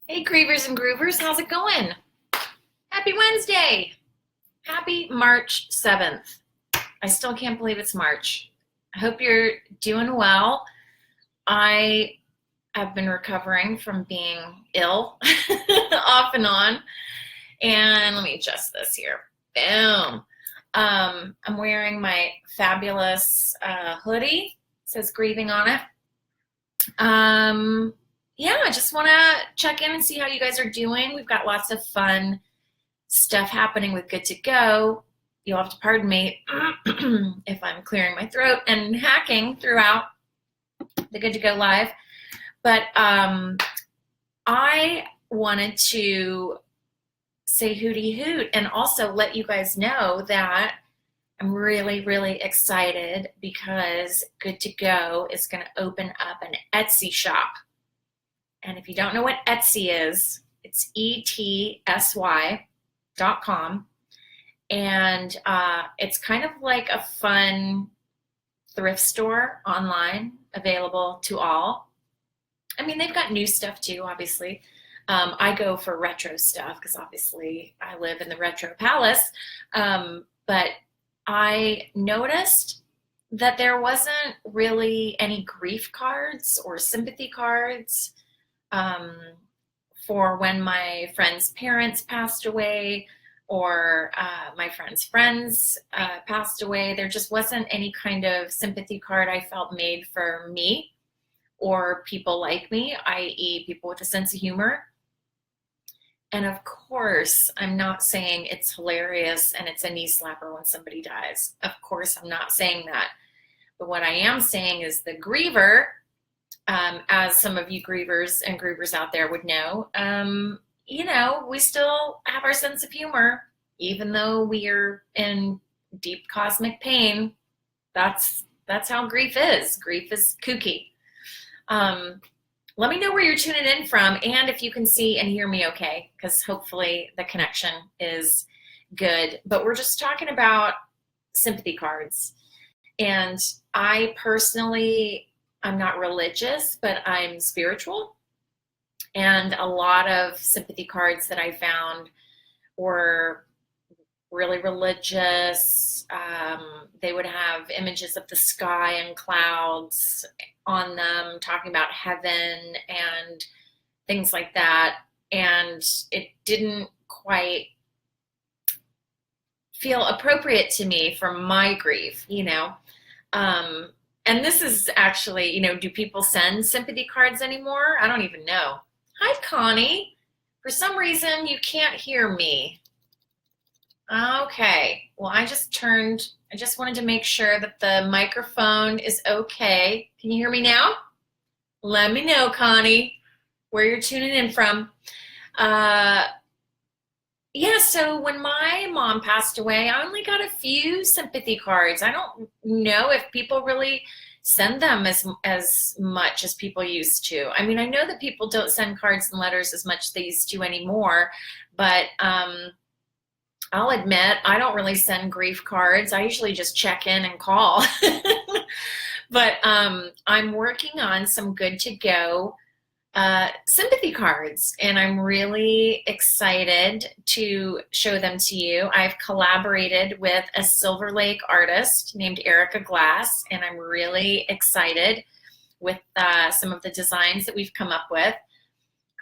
Hey, Grievers and Groovers, how's it going? Happy Wednesday! Happy March 7th. I still can't believe it's March. I hope you're doing well. I have been recovering from being ill off and on. And let me adjust this here. Boom. I'm wearing my fabulous hoodie. It says grieving on it. Yeah, I just want to check in and see how you guys are doing. We've got lots of fun stuff happening with Good to Go. You'll have to pardon me if I'm clearing my throat and hacking throughout the Good to Go live. But I wanted to say hooty hoot and also let you guys know that I'm really, really excited because Good to Go is going to open up an Etsy shop. And if you don't know what Etsy is, it's etsy.com. And it's kind of like a fun thrift store online available to all. I mean, they've got new stuff too, obviously. I go for retro stuff because obviously I live in the retro palace. But I noticed that there wasn't really any grief cards or sympathy cards for when my friend's parents passed away or my friend's friends passed away. There just wasn't any kind of sympathy card I felt made for me or people like me, i.e. people with a sense of humor. And of course, I'm not saying it's hilarious and it's a knee slapper when somebody dies. Of course, I'm not saying that. But what I am saying is the griever, as some of you grievers and groovers out there would know, we still have our sense of humor, even though we are in deep cosmic pain. That's how grief is. Grief is kooky. Let me know where you're tuning in from and if you can see and hear me okay, because hopefully the connection is good. But we're just talking about sympathy cards. And I personally, I'm not religious, but I'm spiritual. And a lot of sympathy cards that I found were really religious. They would have images of the sky and clouds on them, talking about heaven and things like that. And it didn't quite feel appropriate to me for my grief, And this is actually, do people send sympathy cards anymore? I don't even know. Hi, Connie. For some reason, you can't hear me. Okay. Well, I just wanted to make sure that the microphone is okay. Can you hear me now? Let me know, Connie, where you're tuning in from. So when my mom passed away, I only got a few sympathy cards. I don't know if people really send them as much as people used to. I mean, I know that people don't send cards and letters as much as they used to anymore, but I'll admit I don't really send grief cards. I usually just check in and call. But I'm working on some Good to Go sympathy cards, and I'm really excited to show them to you. I've collaborated with a Silver Lake artist named Erica Glass, and I'm really excited with some of the designs that we've come up with.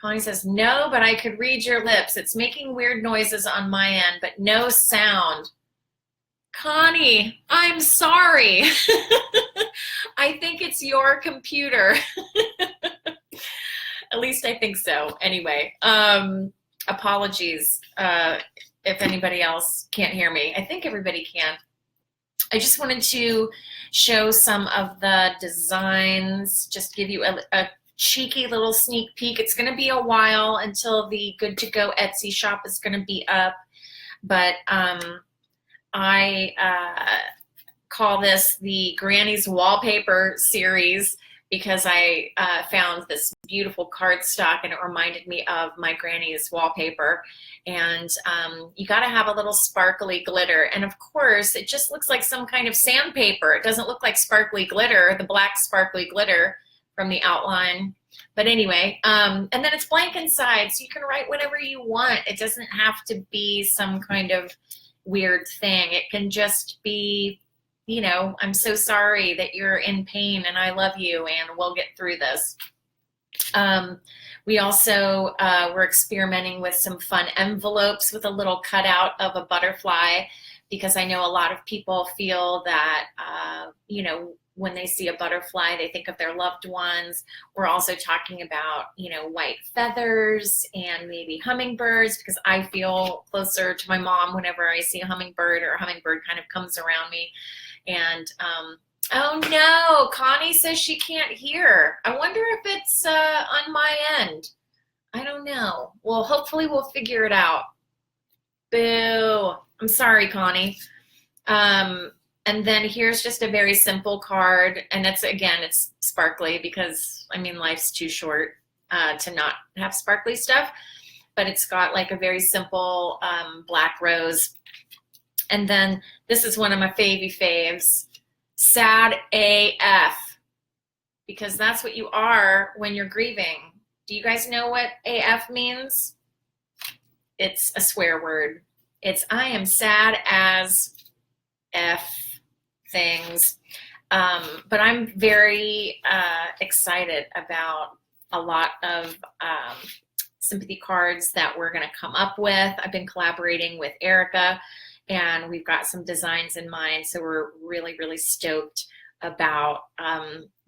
Connie says, no, but I could read your lips. It's making weird noises on my end, but no sound. Connie, I'm sorry. I think it's your computer. At least I think so. Anyway, apologies if anybody else can't hear me. I think everybody can. I just wanted to show some of the designs, just give you a cheeky little sneak peek. It's going to be a while until the Good to Go Etsy shop is going to be up, but I call this the Granny's Wallpaper series because I found this beautiful cardstock and it reminded me of my granny's wallpaper. And you got to have a little sparkly glitter. And of course, it just looks like some kind of sandpaper. It doesn't look like sparkly glitter, the black sparkly glitter from the outline. But anyway, and then it's blank inside, so you can write whatever you want. It doesn't have to be some kind of weird thing. It can just be, you know, I'm so sorry that you're in pain and I love you and we'll get through this. We also were experimenting with some fun envelopes with a little cutout of a butterfly, because I know a lot of people feel that, you know, when they see a butterfly, they think of their loved ones. We're also talking about, you know, white feathers and maybe hummingbirds, because I feel closer to my mom whenever I see a hummingbird, or a hummingbird kind of comes around me. And, oh no, Connie says she can't hear. I wonder if it's on my end. I don't know. Well, hopefully we'll figure it out. Boo. I'm sorry, Connie. And then here's just a very simple card, and it's, again, it's sparkly because, I mean, life's too short to not have sparkly stuff, but it's got like a very simple black rose. And then this is one of my faves, sad AF, because that's what you are when you're grieving. Do you guys know what AF means? It's a swear word. It's I am sad as F things. But I'm very excited about a lot of sympathy cards that we're going to come up with. I've been collaborating with Erica, and we've got some designs in mind. So we're really, really stoked about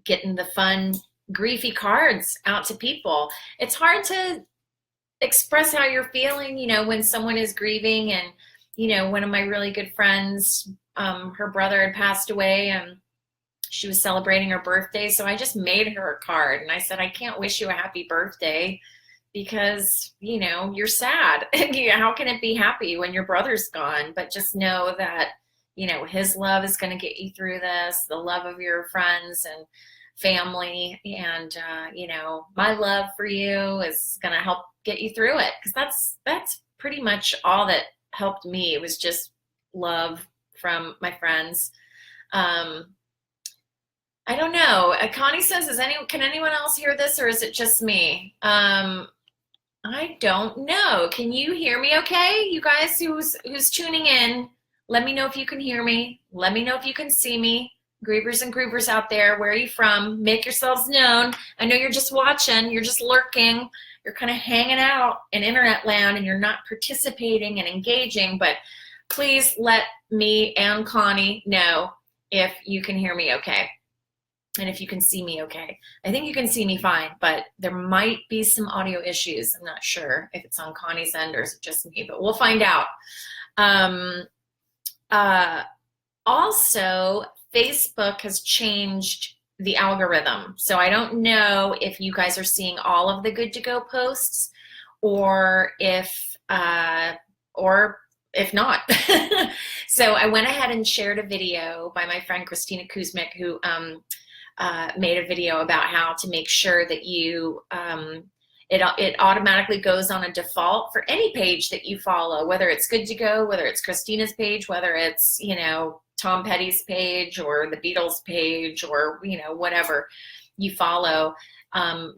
getting the fun, griefy cards out to people. It's hard to express how you're feeling, you know, when someone is grieving. And, you know, one of my really good friends, her brother had passed away and she was celebrating her birthday. So I just made her a card and I said, I can't wish you a happy birthday because, you know, you're sad. How can it be happy when your brother's gone? But just know that, you know, his love is going to get you through this, the love of your friends and family. And, you know, my love for you is going to help get you through it. Because that's pretty much all that helped me. It was just love from my friends. I don't know. Connie says, can anyone else hear this, or is it just me? I don't know. Can you hear me okay? You guys who's tuning in, let me know if you can hear me. Let me know if you can see me. Grievers and Groovers out there, where are you from? Make yourselves known. I know you're just watching, you're just lurking, you're kind of hanging out in internet land and you're not participating and engaging, but please let me and Connie know if you can hear me okay. And if you can see me okay. I think you can see me fine, but there might be some audio issues. I'm not sure if it's on Connie's end or is it just me, but we'll find out. Also, Facebook has changed the algorithm. So I don't know if you guys are seeing all of the good to go posts or if not. So I went ahead and shared a video by my friend Christina Kuzmic, who made a video about how to make sure that you, it automatically goes on a default for any page that you follow, whether it's Good to Go, whether it's Christina's page, whether it's, you know, Tom Petty's page or the Beatles page or, you know, whatever you follow.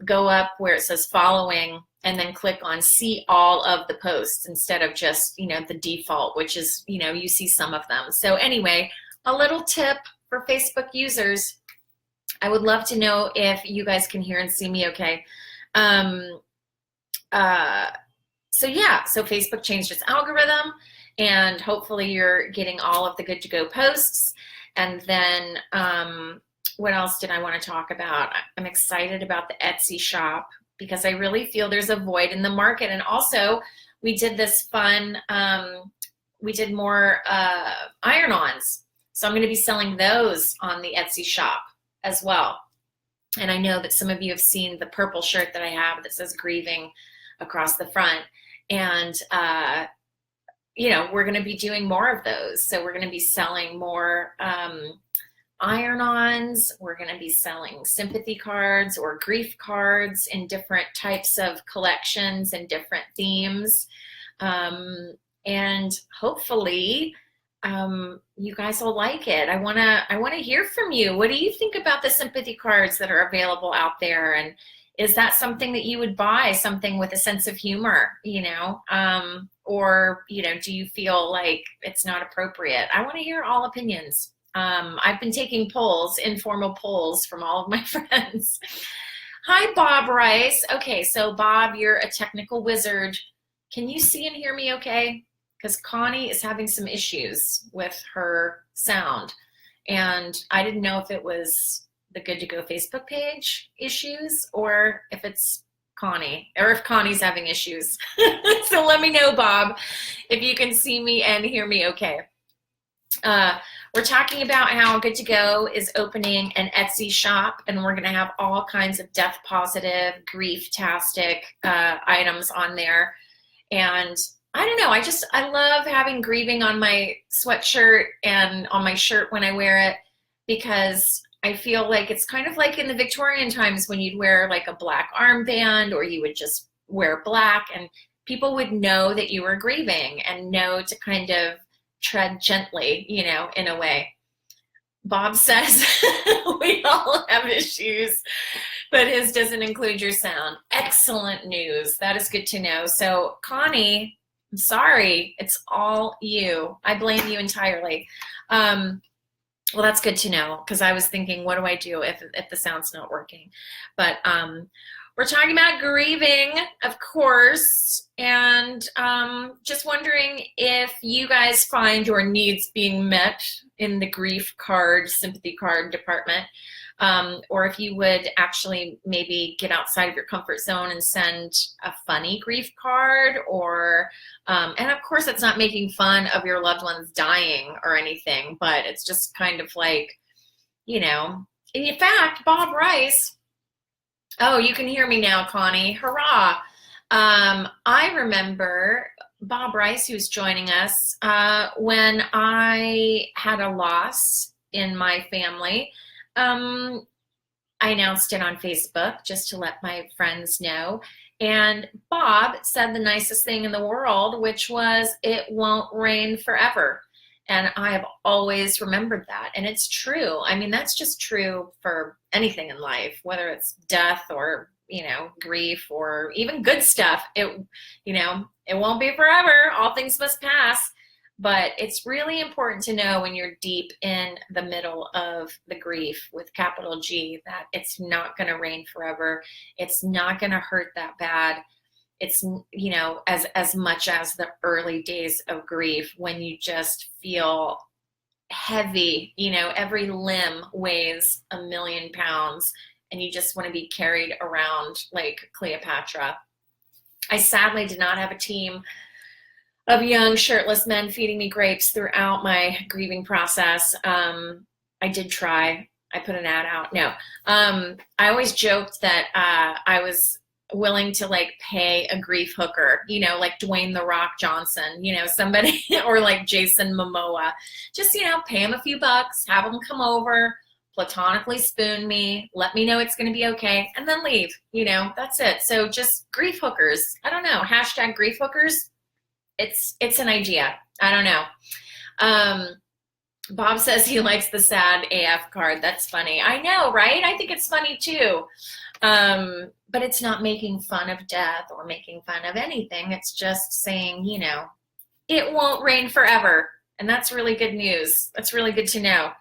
Go up where it says following and then click on see all of the posts instead of just, you know, the default, which is, you know, you see some of them. So anyway, a little tip for Facebook users. I would love to know if you guys can hear and see me okay. So yeah, so Facebook changed its algorithm and hopefully you're getting all of the good to go posts. And then what else did I want to talk about? I'm excited about the Etsy shop because I really feel there's a void in the market. And also we did this fun, we did more iron-ons. So I'm going to be selling those on the Etsy shop as well. And I know that some of you have seen the purple shirt that I have that says grieving across the front. And, you know, we're going to be doing more of those. So we're going to be selling more iron-ons. We're going to be selling sympathy cards or grief cards in different types of collections and different themes. And hopefully you guys will like it. I wanna hear from you. What do you think about the sympathy cards that are available out there? And is that something that you would buy, something with a sense of humor, or do you feel like it's not appropriate? I want to hear all opinions. I've been taking polls, informal polls from all of my friends. Hi, Bob Rice. Okay, so Bob, you're a technical wizard. Can you see and hear me okay? Because Connie is having some issues with her sound. And I didn't know if it was the Good to Go Facebook page issues or if it's Connie, or if Connie's having issues. So let me know, Bob, if you can see me and hear me okay. We're talking about how Good to Go is opening an Etsy shop, and we're going to have all kinds of death positive, grief-tastic items on there. And I don't know, I love having grieving on my sweatshirt and on my shirt when I wear it, because I feel like it's kind of like in the Victorian times when you'd wear like a black armband, or you would just wear black, and people would know that you were grieving and know to kind of tread gently, in a way. Bob says we all have issues, but his doesn't include your sound. Excellent news. That is good to know. So Connie, I'm sorry, it's all you. I blame you entirely. Well, that's good to know, because I was thinking, what do I do if the sound's not working? But we're talking about grieving, of course, and just wondering if you guys find your needs being met in the grief card, sympathy card department, or if you would actually maybe get outside of your comfort zone and send a funny grief card, or, and of course it's not making fun of your loved ones dying or anything, but it's just kind of like, in fact, Bob Rice, oh, you can hear me now, Connie, hurrah. I remember Bob Rice, who's joining us, when I had a loss in my family. I announced it on Facebook just to let my friends know. And Bob said the nicest thing in the world, which was, it won't rain forever. And I have always remembered that. And it's true. I mean, that's just true for anything in life, whether it's death or, grief or even good stuff. It won't be forever. All things must pass. But it's really important to know when you're deep in the middle of the grief with capital G, that it's not going to rain forever. It's not going to hurt that bad. It's, as much as the early days of grief, when you just feel heavy, every limb weighs 1,000,000 pounds and you just want to be carried around like Cleopatra. I sadly did not have a team of young shirtless men feeding me grapes throughout my grieving process. I did try. I put an ad out. No. I always joked that I was willing to like pay a grief hooker, like Dwayne The Rock Johnson, somebody, or like Jason Momoa, just, pay him a few bucks, have him come over, platonically spoon me, let me know it's going to be okay, and then leave, that's it. So just grief hookers. I don't know. Hashtag grief hookers. It's an idea. I don't know. Bob says he likes the sad AF card. That's funny. I know, right? I think it's funny too. But it's not making fun of death or making fun of anything. It's just saying, it won't rain forever. And that's really good news. That's really good to know.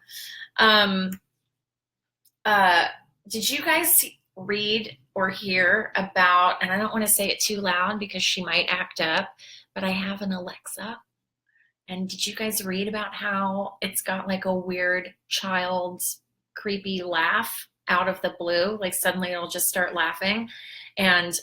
Did you guys read or hear about, and I don't want to say it too loud because she might act up, but I have an Alexa. And did you guys read about how it's got like a weird child's creepy laugh out of the blue? Like suddenly it'll just start laughing. And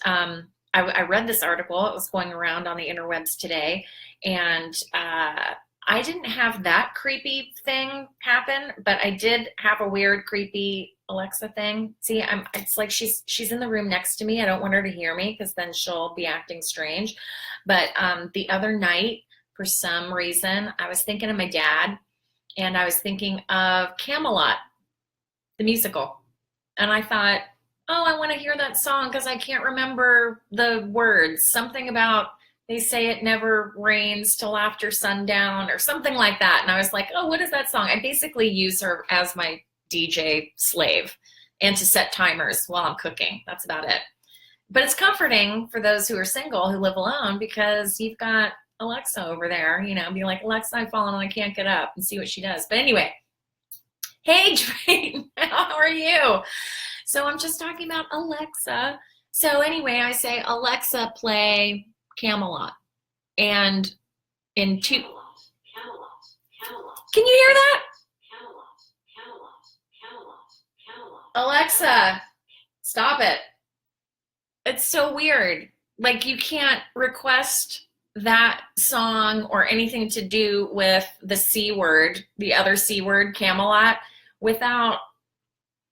I read this article. It was going around on the interwebs today. And I didn't have that creepy thing happen, but I did have a weird, creepy Alexa thing. See, it's like she's in the room next to me. I don't want her to hear me because then she'll be acting strange. But the other night, for some reason, I was thinking of my dad, and I was thinking of Camelot, the musical. And I thought, oh, I want to hear that song because I can't remember the words. Something about They say it never rains till after sundown or something like that. And I was like, oh, what is that song? I basically use her as my DJ slave and to set timers while I'm cooking. That's about it. But it's comforting for those who are single, who live alone, because you've got Alexa over there, you know, be like, Alexa, I've fallen and I can't get up, and see what she does. But anyway, hey, Drayton, how are you? So I'm just talking about Alexa. So anyway, I say, Alexa, play Camelot. And in two, can you hear that? Alexa, stop it. It's so weird. Like, you can't request that song or anything to do with the C word, the other C word, Camelot, without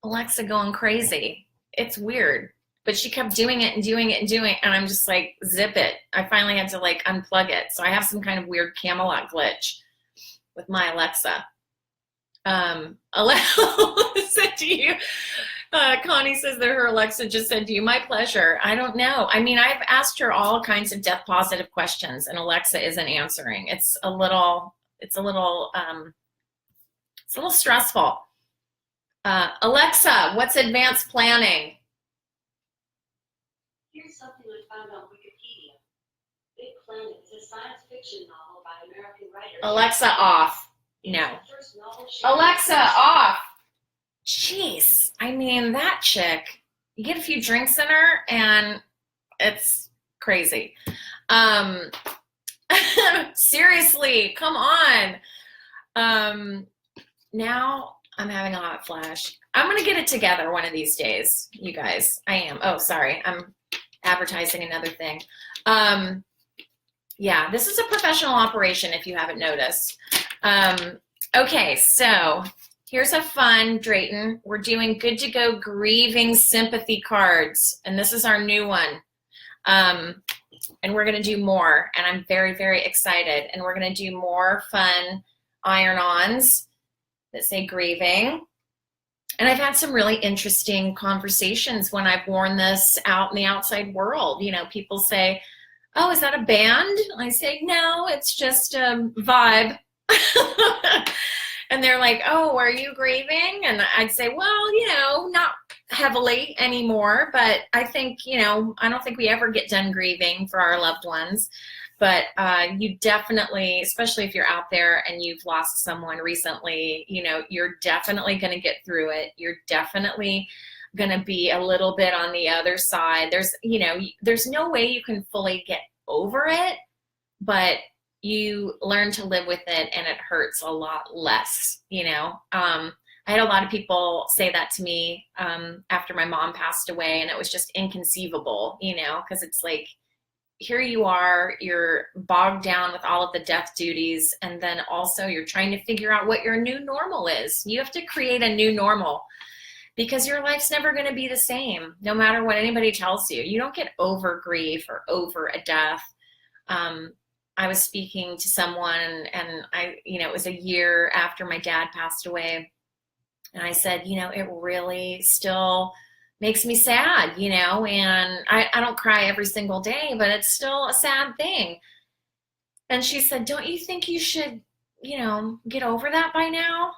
Alexa going crazy. It's weird. But she kept doing it and doing it and doing it, and I'm just like, zip it. I finally had to like unplug it. So I have some kind of weird Camelot glitch with my Alexa. Alexa said to you, Connie says that her Alexa just said to you, my pleasure. I don't know. I mean, I've asked her all kinds of death positive questions, and Alexa isn't answering. It's a little stressful. Alexa, what's advanced planning? Here's something I found on Wikipedia. Big Planet is a science fiction novel by American writer. Alexa, off. No. Alexa, off. Jeez. I mean, that chick, you get a few drinks in her and it's crazy. Seriously, come on. Now I'm having a hot flash. I'm going to get it together one of these days, you guys. I am. Oh, sorry. I'm advertising another thing. Yeah, this is a professional operation if you haven't noticed. Okay, so here's a fun, Drayton. We're doing Good to Go Grieving Sympathy Cards, and this is our new one. And we're going to do more, and I'm very, very excited. And we're going to do more fun iron-ons that say grieving. And I've had some really interesting conversations when I've worn this out in the outside world. You know, people say, oh, is that a band? I say, no, it's just a vibe. And they're like, oh, are you grieving? And I'd say, well, you know, not heavily anymore, but I think, you know, I don't think we ever get done grieving for our loved ones. But you definitely, especially if you're out there and you've lost someone recently, you know, you're definitely going to get through it. You're definitely going to be a little bit on the other side. There's, you know, there's no way you can fully get over it, but you learn to live with it and it hurts a lot less, you know. I had a lot of people say that to me after my mom passed away, and it was just inconceivable, you know, because it's like, here you are, you're bogged down with all of the death duties, and then also you're trying to figure out what your new normal is. You have to create a new normal because your life's never going to be the same, no matter what anybody tells you. You don't get over grief or over a death. I was speaking to someone, and it was a year after my dad passed away, and I said, you know, it really still makes me sad, you know, and I don't cry every single day, but it's still a sad thing. And she said, don't you think you should, you know, get over that by now?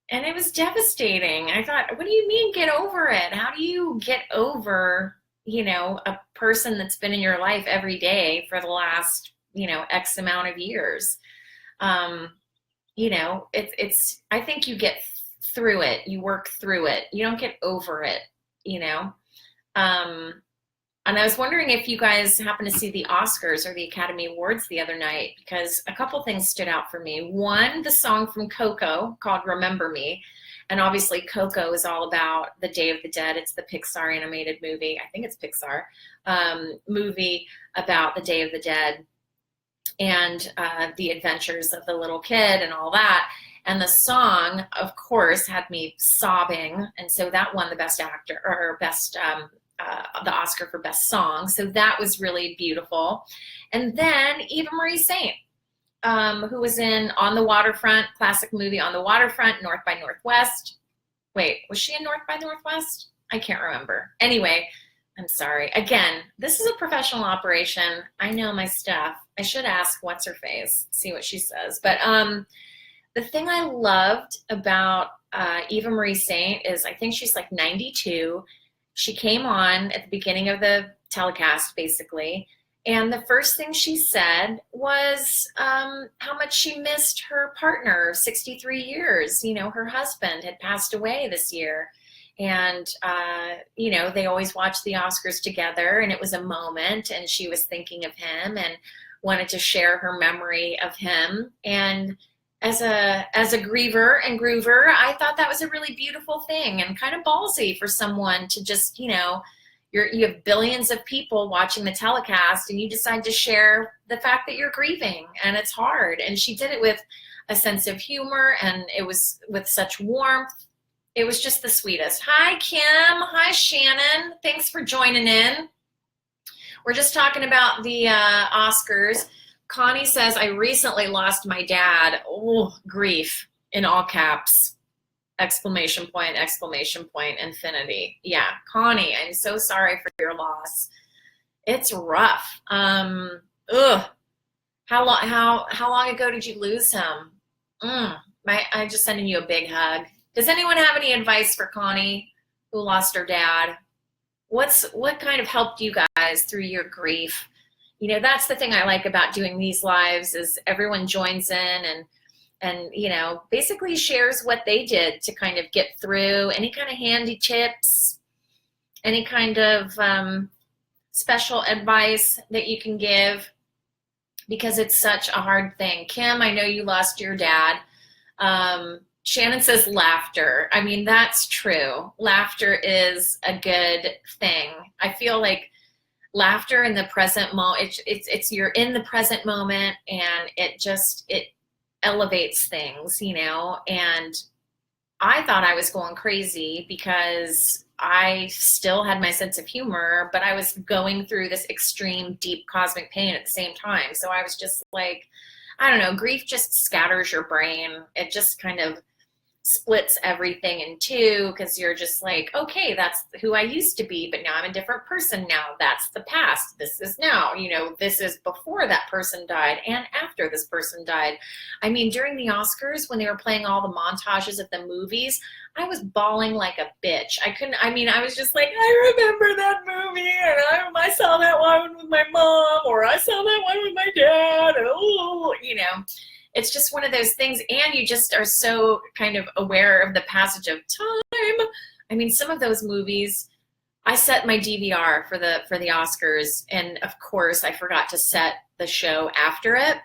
And it was devastating. I thought, what do you mean get over it? How do you get over, you know, a person that's been in your life every day for the last, you know, X amount of years? You know, I think you get through it. You work through it. You don't get over it. You know, and I was wondering if you guys happened to see the Oscars or the Academy Awards the other night, because a couple things stood out for me. One, the song from Coco called Remember Me. And obviously Coco is all about the Day of the Dead. It's the Pixar animated movie. I think it's Pixar movie about the Day of the Dead and the adventures of the little kid and all that. And the song, of course, had me sobbing. And so that won the Best Actor, or the Oscar for Best Song. So that was really beautiful. And then Eva Marie Saint, who was in On the Waterfront, classic movie On the Waterfront, North by Northwest. Wait, was she in North by Northwest? I can't remember. Anyway, I'm sorry. Again, this is a professional operation. I know my stuff. I should ask what's her face, see what she says. But the thing I loved about Eva Marie Saint is I think she's like 92. She came on at the beginning of the telecast, basically. And the first thing she said was how much she missed her partner of 63 years. You know, her husband had passed away this year. And, you know, they always watched the Oscars together, and it was a moment, and she was thinking of him and wanted to share her memory of him. And as a griever and groover, I thought that was a really beautiful thing and kind of ballsy for someone to just, you know, you have billions of people watching the telecast, and you decide to share the fact that you're grieving, and it's hard. And she did it with a sense of humor, and it was with such warmth. It was just the sweetest. Hi, Kim. Hi, Shannon. Thanks for joining in. We're just talking about the Oscars. Connie says, I recently lost my dad. Oh, grief, in all caps. Exclamation point, infinity. Yeah, Connie, I'm so sorry for your loss. It's rough. How long ago did you lose him? I'm just sending you a big hug. Does anyone have any advice for Connie, who lost her dad? What kind of helped you guys through your grief? You know, that's the thing I like about doing these lives is everyone joins in and you know, basically shares what they did to kind of get through. Any kind of handy tips, any kind of special advice that you can give, because it's such a hard thing. Kim, I know you lost your dad. Shannon says laughter. I mean, that's true. Laughter is a good thing. I feel like laughter in the present moment, it's you're in the present moment, and it elevates things, you know. And I thought I was going crazy because I still had my sense of humor, but I was going through this extreme, deep cosmic pain at the same time. So I was just like, I don't know, grief just scatters your brain. It just kind of splits everything in two, because you're just like, okay, that's who I used to be, but now I'm a different person now. That's the past. This is now, you know, this is before that person died and after this person died. I mean, during the Oscars, when they were playing all the montages of the movies, I was bawling like a bitch. I was just like, I remember that movie, and I saw that one with my mom, or I saw that one with my dad, oh, you know. It's just one of those things, and you just are so kind of aware of the passage of time. I mean, some of those movies, I set my DVR for the Oscars, and of course I forgot to set the show after it.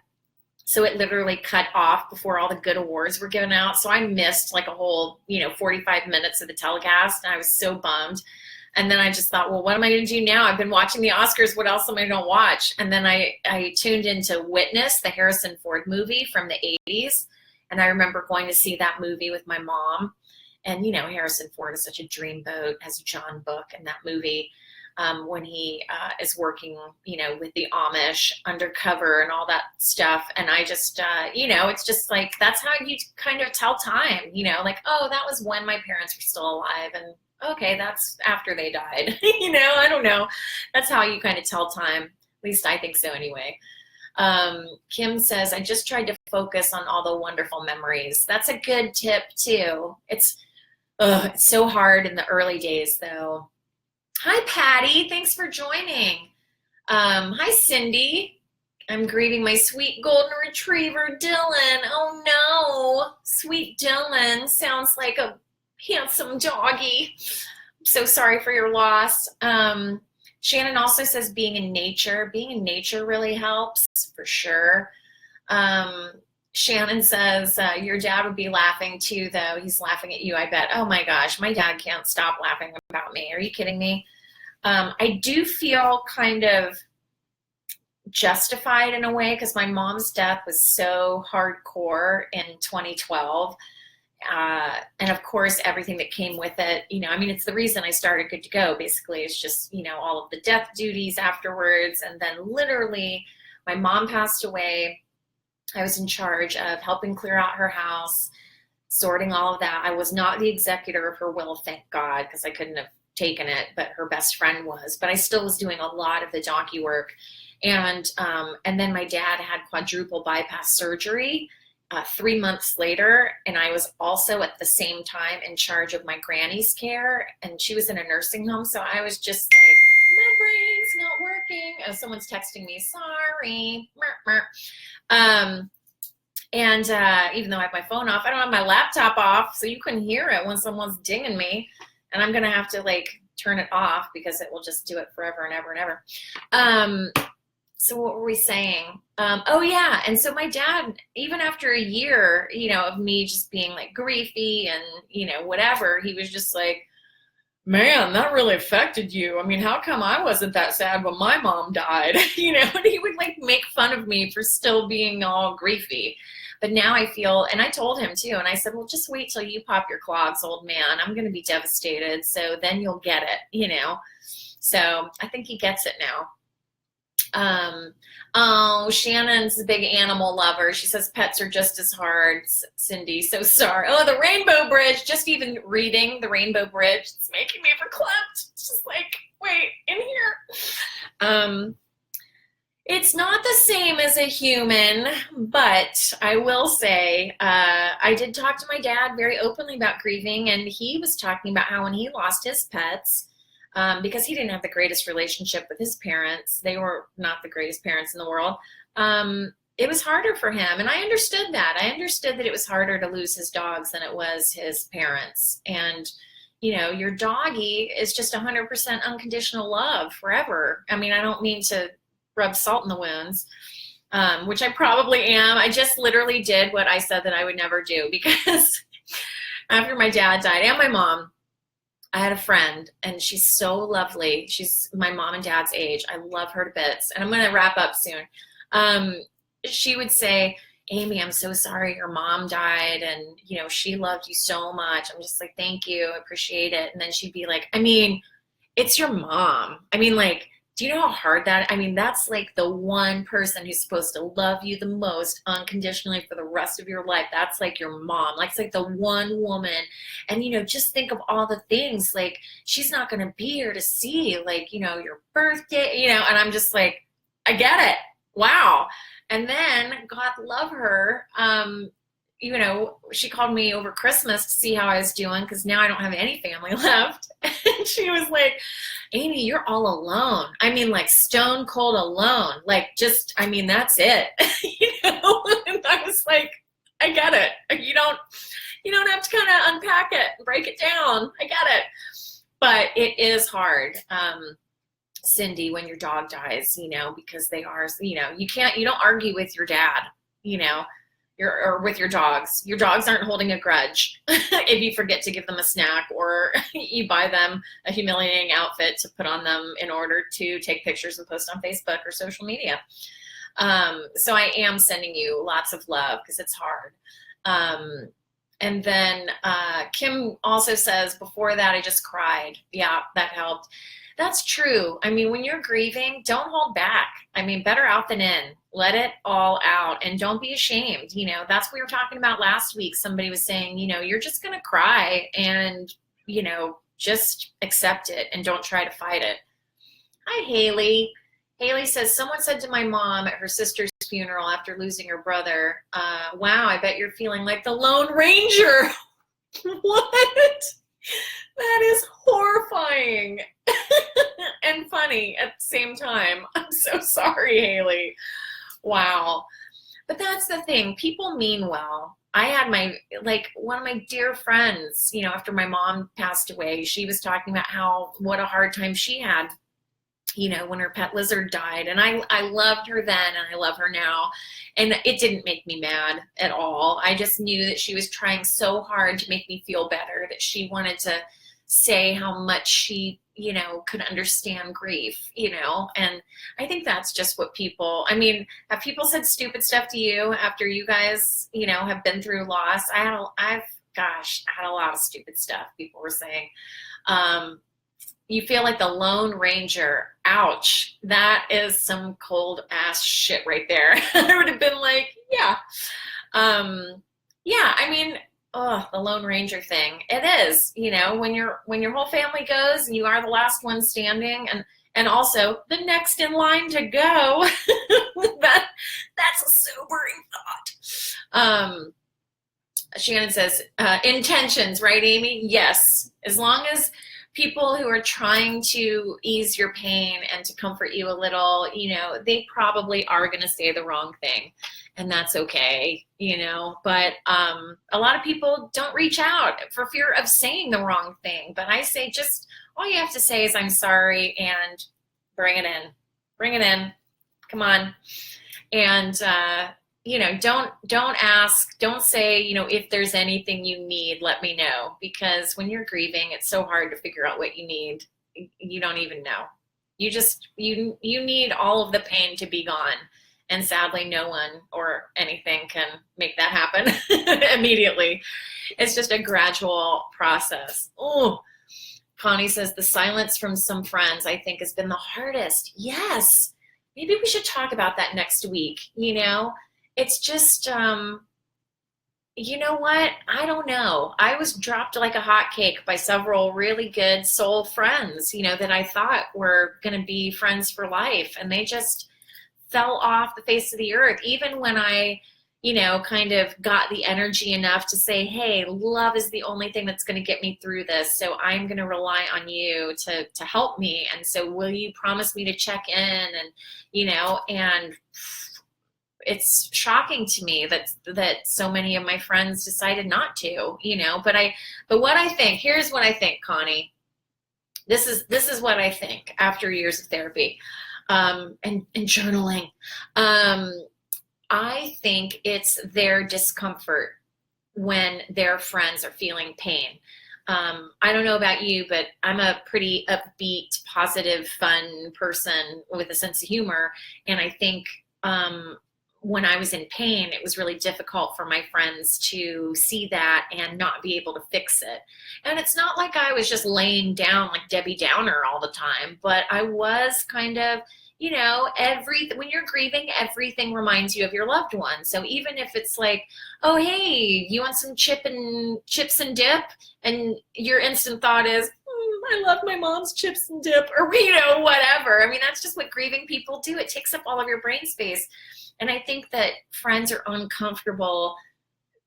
So it literally cut off before all the good awards were given out. So I missed like a whole, 45 minutes of the telecast, and I was so bummed. And then I just thought, well, what am I going to do now? I've been watching the Oscars. What else am I going to watch? And then I tuned into Witness, the Harrison Ford movie from the 80s. And I remember going to see that movie with my mom. And, Harrison Ford is such a dreamboat, has John Book in that movie when he is working, with the Amish undercover and all that stuff. And I just, it's just like, that's how you kind of tell time, like, oh, that was when my parents were still alive. And okay, that's after they died. I don't know. That's how you kind of tell time. At least I think so anyway. Kim says, I just tried to focus on all the wonderful memories. That's a good tip too. It's so hard in the early days though. Hi, Patty. Thanks for joining. Hi, Cindy. I'm grieving my sweet golden retriever, Dylan. Oh no, sweet Dylan sounds like a handsome doggy. I'm so sorry for your loss. Shannon also says being in nature really helps for sure. Shannon says your dad would be laughing too, though. He's laughing at you, I bet. Oh my gosh, my dad can't stop laughing about me. Are you kidding me? I do feel kind of justified in a way because my mom's death was so hardcore in 2012. And of course, everything that came with it, it's the reason I started Good to Go. Basically, it's just, all of the death duties afterwards. And then literally my mom passed away. I was in charge of helping clear out her house, sorting all of that. I was not the executor of her will, thank God, because I couldn't have taken it, but her best friend was. But I still was doing a lot of the donkey work. And then my dad had quadruple bypass surgery 3 months later, and I was also at the same time in charge of my granny's care, and she was in a nursing home. So I was just like, my brain's not working. Oh, someone's texting me, sorry. And even though I have my phone off, I don't have my laptop off, so you couldn't hear it when someone's dinging me. And I'm gonna have to like turn it off because it will just do it forever and ever and ever. So what were we saying? Oh yeah, and so my dad, even after a year, of me just being like griefy and whatever, he was just like, man, that really affected you. I mean, how come I wasn't that sad when my mom died? And he would like make fun of me for still being all griefy. But now I feel, and I told him too, and I said, well, just wait till you pop your clogs, old man. I'm going to be devastated. So then you'll get it, So I think he gets it now. Oh, Shannon's a big animal lover. She says pets are just as hard. Cindy, so sorry. Oh, the Rainbow Bridge. Just even reading the Rainbow Bridge, it's making me verklempt. It's just like, wait, in here. It's not the same as a human, but I will say I did talk to my dad very openly about grieving, and he was talking about how when he lost his pets, because he didn't have the greatest relationship with his parents. They were not the greatest parents in the world. It was harder for him. And I understood that. I understood that it was harder to lose his dogs than it was his parents. And, your doggy is just 100% unconditional love forever. I mean, I don't mean to rub salt in the wounds, which I probably am. I just literally did what I said that I would never do, because after my dad died and my mom, I had a friend, and she's so lovely. She's my mom and dad's age. I love her to bits. And I'm going to wrap up soon. She would say, Amy, I'm so sorry your mom died, and, she loved you so much. I'm just like, thank you. I appreciate it. And then she'd be like, I mean, it's your mom. I mean, like, do you know how hard that's like the one person who's supposed to love you the most unconditionally for the rest of your life. That's like your mom. Like, it's like the one woman. And, just think of all the things, like, she's not going to be here to see, like, your birthday, and I'm just like, I get it. Wow. And then, God love her, she called me over Christmas to see how I was doing, because now I don't have any family left. And she was like, Amy, you're all alone. I mean, like, stone cold alone. Like, just, I mean, that's it. And I was like, I get it. You don't have to kind of unpack it, break it down. I get it. But it is hard, Cindy, when your dog dies, because they are, you don't argue with your dad, or with your dogs. Your dogs aren't holding a grudge if you forget to give them a snack, or you buy them a humiliating outfit to put on them in order to take pictures and post on Facebook or social media. So I am sending you lots of love, because it's hard. And then Kim also says, before that, I just cried. Yeah, that helped. That's true. I mean, when you're grieving, don't hold back. I mean, better out than in. Let it all out, and don't be ashamed. That's what we were talking about last week. Somebody was saying, you're just going to cry, and, just accept it and don't try to fight it. Hi, Haley. Haley says, someone said to my mom at her sister's funeral after losing her brother, wow, I bet you're feeling like the Lone Ranger. What? That is horrifying and funny at the same time. I'm so sorry, Haley. Wow. But that's the thing. People mean well. I had one of my dear friends, after my mom passed away, she was talking about what a hard time she had, when her pet lizard died. And I loved her then, and I love her now. And it didn't make me mad at all. I just knew that she was trying so hard to make me feel better, that she wanted to say how much she, could understand grief, and I think that's just what have people said stupid stuff to you after you guys, have been through loss? I had a lot of stupid stuff people were saying. You feel like the Lone Ranger. Ouch. That is some cold ass shit right there. I would have been like, yeah. Yeah, I mean, oh, the Lone Ranger thing. It is, when your whole family goes and you are the last one standing, and also the next in line to go. That's a sobering thought. Shannon says, intentions, right, Amy? Yes. As long as people who are trying to ease your pain and to comfort you a little, they probably are going to say the wrong thing, and that's okay, but a lot of people don't reach out for fear of saying the wrong thing. But I say, just all you have to say is, I'm sorry, and bring it in, come on. And don't ask, don't say, if there's anything you need, let me know. Because when you're grieving, it's so hard to figure out what you need. You don't even know. You need all of the pain to be gone. And sadly, no one or anything can make that happen immediately. It's just a gradual process. Oh, Connie says, the silence from some friends, I think, has been the hardest. Yes. Maybe we should talk about that next week. It's just, you know what? I don't know. I was dropped like a hot cake by several really good soul friends, that I thought were going to be friends for life. And they just fell off the face of the earth. Even when I, kind of got the energy enough to say, hey, love is the only thing that's going to get me through this. So I'm going to rely on you to help me. And so will you promise me to check in? And, and it's shocking to me that so many of my friends decided not to, but what I think, here's what I think, Connie. This is what I think after years of therapy, and journaling. I think it's their discomfort when their friends are feeling pain. I don't know about you, but I'm a pretty upbeat, positive, fun person with a sense of humor. And I think when I was in pain, it was really difficult for my friends to see that and not be able to fix it. And it's not like I was just laying down like Debbie Downer all the time, but I was kind of, when you're grieving, everything reminds you of your loved one. So even if it's like, oh, hey, you want some chips and dip? And your instant thought is, I love my mom's chips and dip, or, whatever. I mean, that's just what grieving people do. It takes up all of your brain space. And I think that friends are uncomfortable,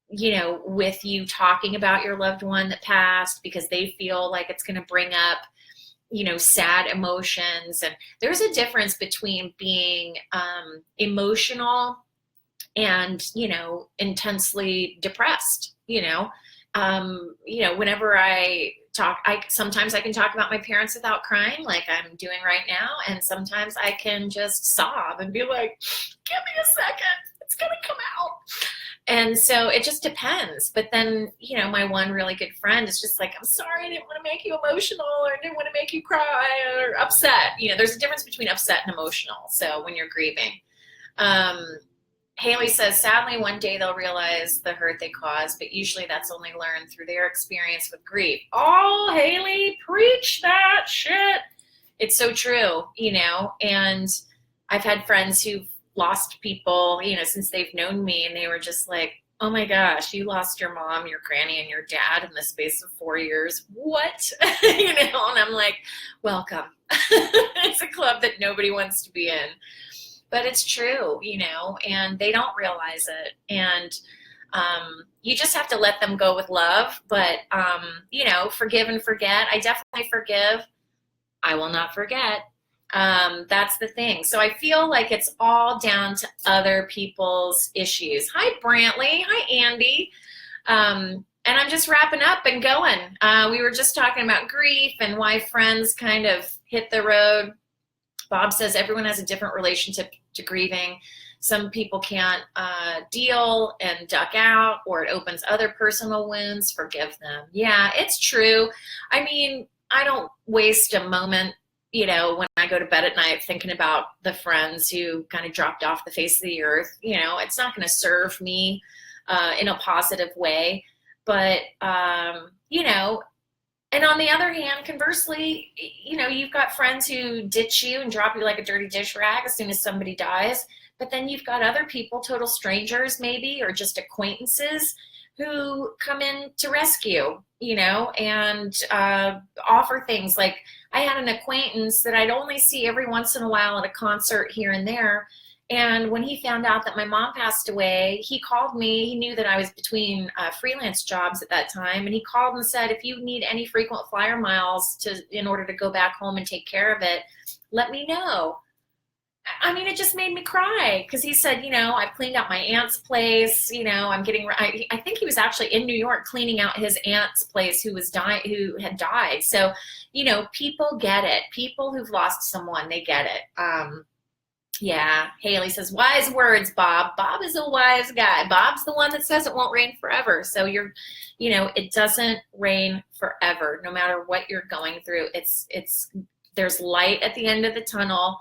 with you talking about your loved one that passed, because they feel like it's going to bring up, sad emotions. And there's a difference between being emotional and, intensely depressed. Whenever I talk, sometimes I can talk about my parents without crying, like I'm doing right now. And sometimes I can just sob and be like, give me a second, it's going to come out. And so it just depends. But then, my one really good friend is just like, I'm sorry, I didn't want to make you emotional, or I didn't want to make you cry or upset. There's a difference between upset and emotional. So when you're grieving, Haley says, sadly, one day they'll realize the hurt they caused, but usually that's only learned through their experience with grief. Oh, Haley, preach that shit. It's so true, and I've had friends who've lost people, since they've known me, and they were just like, oh my gosh, you lost your mom, your granny, and your dad in the space of 4 years. What? And I'm like, welcome. It's a club that nobody wants to be in. But it's true, and they don't realize it. And you just have to let them go with love. But, forgive and forget. I definitely forgive. I will not forget. That's the thing. So I feel like it's all down to other people's issues. Hi, Brantley. Hi, Andy. And I'm just wrapping up and going. We were just talking about grief and why friends kind of hit the road. Bob says everyone has a different relationship to grieving. Some people can't deal and duck out, or it opens other personal wounds. Forgive them. Yeah, it's true. I mean, I don't waste a moment, when I go to bed at night thinking about the friends who kind of dropped off the face of the earth. It's not going to serve me in a positive way. But, and on the other hand, conversely, you've got friends who ditch you and drop you like a dirty dish rag as soon as somebody dies. But then you've got other people, total strangers maybe, or just acquaintances, who come in to rescue, you know, and offer things. Like I had an acquaintance that I'd only see every once in a while at a concert here and there. And when he found out that my mom passed away, he called me. He knew that I was between freelance jobs at that time. And he called and said, if you need any frequent flyer miles in order to go back home and take care of it, let me know. I mean, it just made me cry because he said, you know, I've cleaned out my aunt's place. You know, I think he was actually in New York cleaning out his aunt's place who had died. So, you know, people get it. People who've lost someone, they get it. Yeah, Haley says, wise words, Bob. Bob is a wise guy. Bob's the one that says it won't rain forever. So it doesn't rain forever, no matter what you're going through. There's light at the end of the tunnel.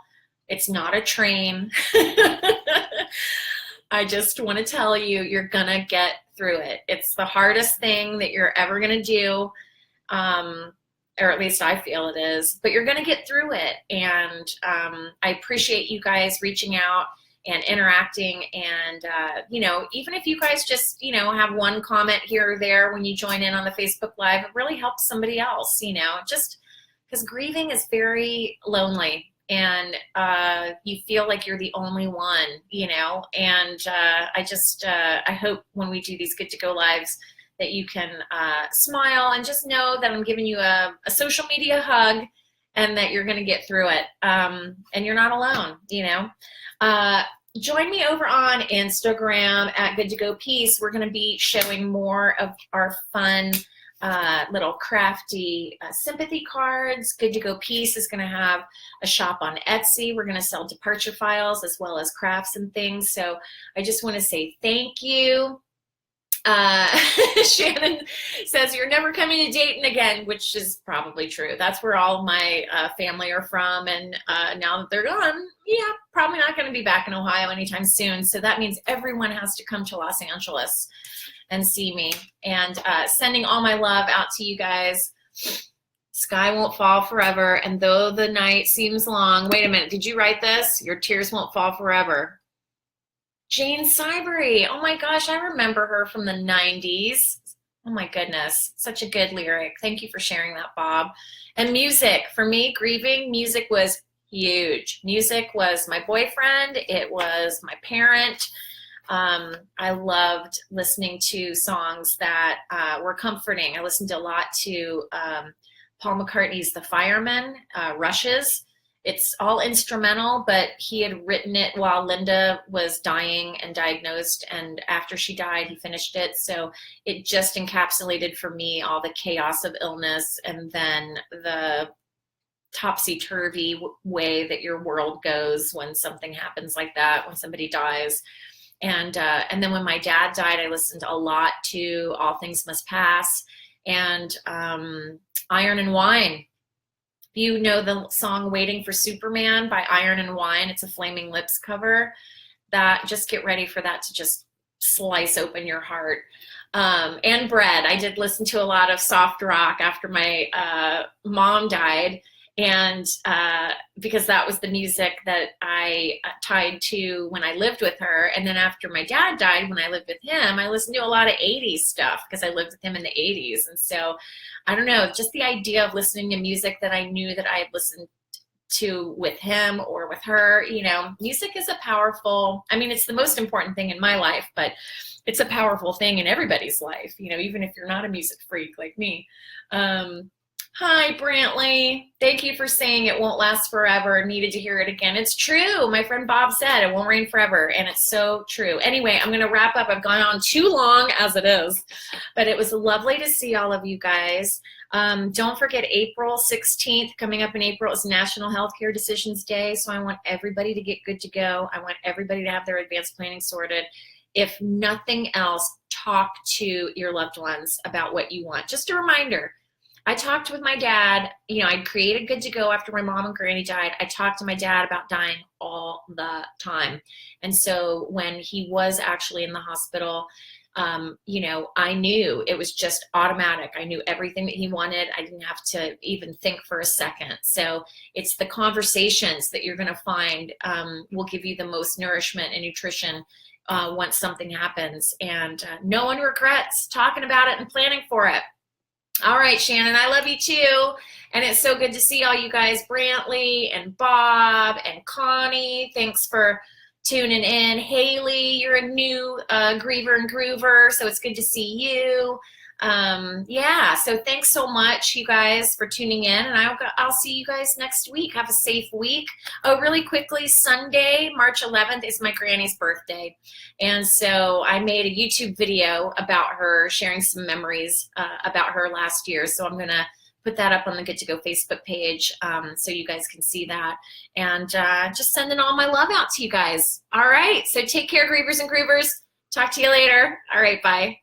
It's not a train. I just want to tell you, you're gonna get through it. It's the hardest thing that you're ever gonna do. Or at least I feel it is, but you're going to get through it. And I appreciate you guys reaching out and interacting. And, even if you guys just, have one comment here or there when you join in on the Facebook Live, it really helps somebody else, just because grieving is very lonely. And you feel like you're the only one, and I hope when we do these Good to Go lives that you can smile and just know that I'm giving you a social media hug and that you're going to get through it. And you're not alone, Join me over on Instagram at Good to Go Peace. We're going to be showing more of our fun little crafty sympathy cards. Good to Go Peace is going to have a shop on Etsy. We're going to sell departure files as well as crafts and things. So I just want to say thank you. Shannon says you're never coming to Dayton again, which is probably true. That's where all my family are from, and now that they're gone, probably not going to be back in Ohio anytime soon. So that means everyone has to come to Los Angeles and see me. And sending all my love out to you guys. Sky won't fall forever, and though the night seems long. Wait a minute, did you write this? Your tears won't fall forever. Jane Sybery. Oh my gosh, I remember her from the 90s. Oh my goodness, such a good lyric. Thank you for sharing that, Bob. And music, for me, grieving, music was huge. Music was my boyfriend. It was my parent. I loved listening to songs that were comforting. I listened a lot to Paul McCartney's The Fireman, Rushes. It's all instrumental, but he had written it while Linda was dying and diagnosed, and after she died, he finished it. So it just encapsulated for me all the chaos of illness and then the topsy-turvy way that your world goes when something happens like that, when somebody dies. And then when my dad died, I listened a lot to All Things Must Pass and Iron and Wine. You know the song Waiting for Superman by Iron and Wine. It's a Flaming Lips cover. Just get ready for that to just slice open your heart. And Bread. I did listen to a lot of soft rock after my mom died. And because that was the music that I tied to when I lived with her. And then after my dad died, when I lived with him, I listened to a lot of 80s stuff because I lived with him in the 80s. And so, I don't know, just the idea of listening to music that I knew that I had listened to with him or with her, music is a powerful, it's the most important thing in my life, but it's a powerful thing in everybody's life, even if you're not a music freak like me. Hi, Brantley. Thank you for saying it won't last forever. Needed to hear it again. It's true. My friend Bob said it won't rain forever, and it's so true. Anyway, I'm going to wrap up. I've gone on too long as it is, but it was lovely to see all of you guys. Don't forget April 16th, coming up in April, is National Healthcare Decisions Day, so I want everybody to get good to go. I want everybody to have their advanced planning sorted. If nothing else, talk to your loved ones about what you want. Just a reminder. I talked with my dad, I'd created Good to Go after my mom and granny died. I talked to my dad about dying all the time. And so when he was actually in the hospital, you know, I knew it was just automatic. I knew everything that he wanted. I didn't have to even think for a second. So it's the conversations that you're going to find will give you the most nourishment and nutrition once something happens. And no one regrets talking about it and planning for it. All right, Shannon, I love you too. And it's so good to see all you guys, Brantley and Bob and Connie. Thanks for tuning in. Haley, you're a new Griever and Groover, so it's good to see you. Yeah, so thanks so much, you guys, for tuning in, and I'll see you guys next week. Have a safe week. Oh, really quickly, Sunday, March 11th is my granny's birthday, and so I made a YouTube video about her, sharing some memories about her last year, so I'm going to put that up on the Good to Go Facebook page so you guys can see that. And just sending all my love out to you guys. All right, so take care, Grievers and Groovers. Talk to you later. All right, bye.